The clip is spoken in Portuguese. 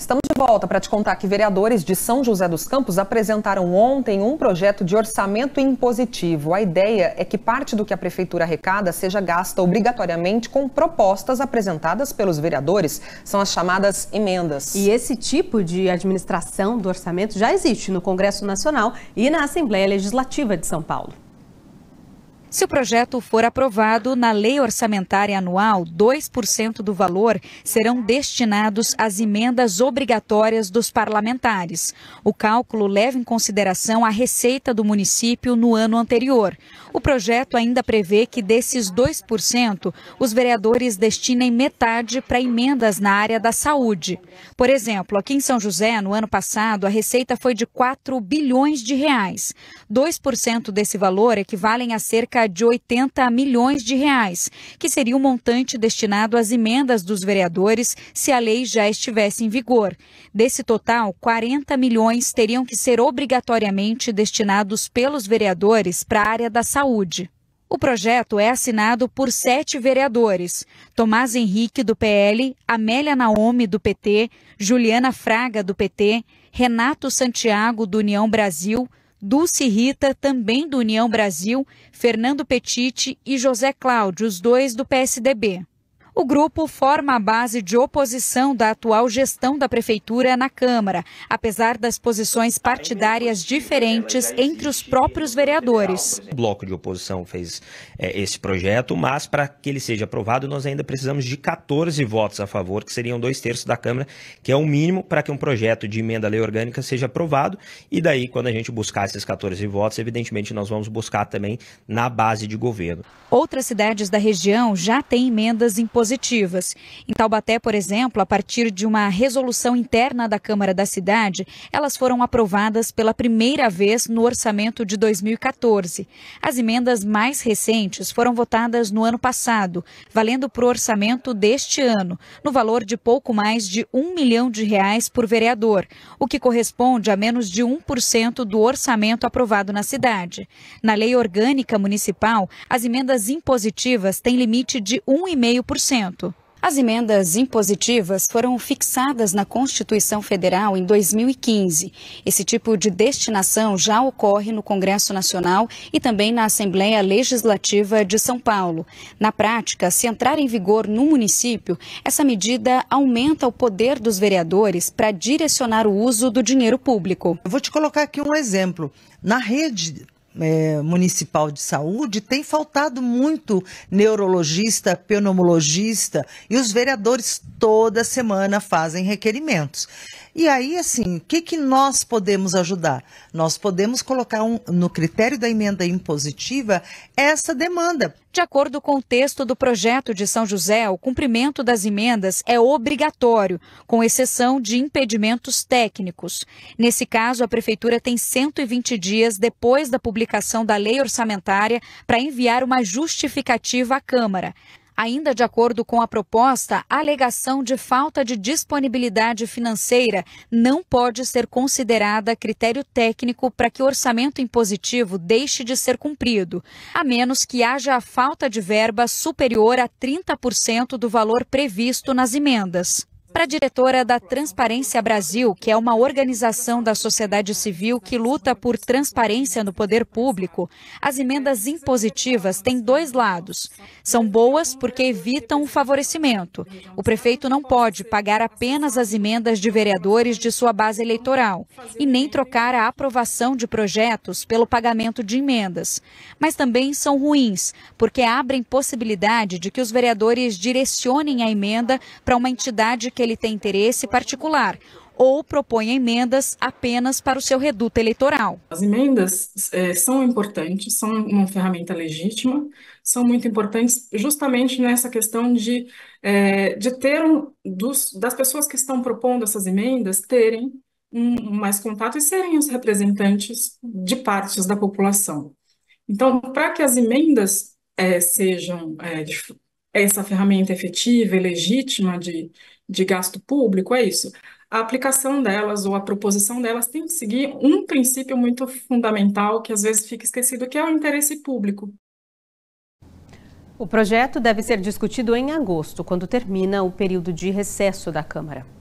Estamos de volta para te contar que vereadores de São José dos Campos apresentaram ontem um projeto de orçamento impositivo. A ideia é que parte do que a prefeitura arrecada seja gasta obrigatoriamente com propostas apresentadas pelos vereadores. São as chamadas emendas. E esse tipo de administração do orçamento já existe no Congresso Nacional e na Assembleia Legislativa de São Paulo. Se o projeto for aprovado, na Lei Orçamentária Anual, 2% do valor serão destinados às emendas obrigatórias dos parlamentares. O cálculo leva em consideração a receita do município no ano anterior. O projeto ainda prevê que desses 2%, os vereadores destinem metade para emendas na área da saúde. Por exemplo, aqui em São José, no ano passado, a receita foi de 4 bilhões de reais. 2% desse valor equivalem a cerca de 80 milhões de reais, que seria o montante destinado às emendas dos vereadores se a lei já estivesse em vigor. Desse total, 40 milhões teriam que ser obrigatoriamente destinados pelos vereadores para a área da saúde. O projeto é assinado por 7 vereadores: Tomás Henrique, do PL, Amélia Naomi, do PT, Juliana Fraga, do PT, Renato Santiago, do União Brasil, Dulce Rita, também do União Brasil, Fernando Petiti e José Cláudio, os dois do PSDB. O grupo forma a base de oposição da atual gestão da prefeitura na Câmara, apesar das posições partidárias diferentes entre os próprios vereadores. O bloco de oposição fez esse projeto, mas para que ele seja aprovado, nós ainda precisamos de 14 votos a favor, que seriam 2/3 da Câmara, que é o mínimo para que um projeto de emenda à lei orgânica seja aprovado. E daí, quando a gente buscar esses 14 votos, evidentemente nós vamos buscar também na base de governo. Outras cidades da região já têm emendas impositivas. Em Taubaté, por exemplo, a partir de uma resolução interna da Câmara da cidade, elas foram aprovadas pela primeira vez no orçamento de 2014. As emendas mais recentes foram votadas no ano passado, valendo para o orçamento deste ano, no valor de pouco mais de R$1 milhão por vereador, o que corresponde a menos de 1% do orçamento aprovado na cidade. Na Lei Orgânica Municipal, as emendas impositivas têm limite de 1,5%. As emendas impositivas foram fixadas na Constituição Federal em 2015. Esse tipo de destinação já ocorre no Congresso Nacional e também na Assembleia Legislativa de São Paulo. Na prática, se entrar em vigor no município, essa medida aumenta o poder dos vereadores para direcionar o uso do dinheiro público. Eu vou te colocar aqui um exemplo. Na rede municipal de saúde tem faltado muito neurologista, pneumologista, e os vereadores toda semana fazem requerimentos. E aí, assim, o que nós podemos ajudar? Nós podemos colocar no critério da emenda impositiva essa demanda. De acordo com o texto do projeto de São José, o cumprimento das emendas é obrigatório, com exceção de impedimentos técnicos. Nesse caso, a Prefeitura tem 120 dias depois da publicação da lei orçamentária para enviar uma justificativa à Câmara. Ainda de acordo com a proposta, a alegação de falta de disponibilidade financeira não pode ser considerada critério técnico para que o orçamento impositivo deixe de ser cumprido, a menos que haja a falta de verba superior a 30% do valor previsto nas emendas. Para a diretora da Transparência Brasil, que é uma organização da sociedade civil que luta por transparência no poder público, as emendas impositivas têm dois lados. São boas porque evitam o favorecimento. O prefeito não pode pagar apenas as emendas de vereadores de sua base eleitoral e nem trocar a aprovação de projetos pelo pagamento de emendas. Mas também são ruins, porque abrem possibilidade de que os vereadores direcionem a emenda para uma entidade que ele tem interesse particular ou propõe emendas apenas para o seu reduto eleitoral. As emendas são importantes, são uma ferramenta legítima, são muito importantes justamente nessa questão de ter das pessoas que estão propondo essas emendas terem mais contato e serem os representantes de partes da população. Então, para que as emendas sejam essa ferramenta efetiva e legítima de gasto público, é isso. A aplicação delas ou a proposição delas tem que seguir um princípio muito fundamental que às vezes fica esquecido, que é o interesse público. O projeto deve ser discutido em agosto, quando termina o período de recesso da Câmara.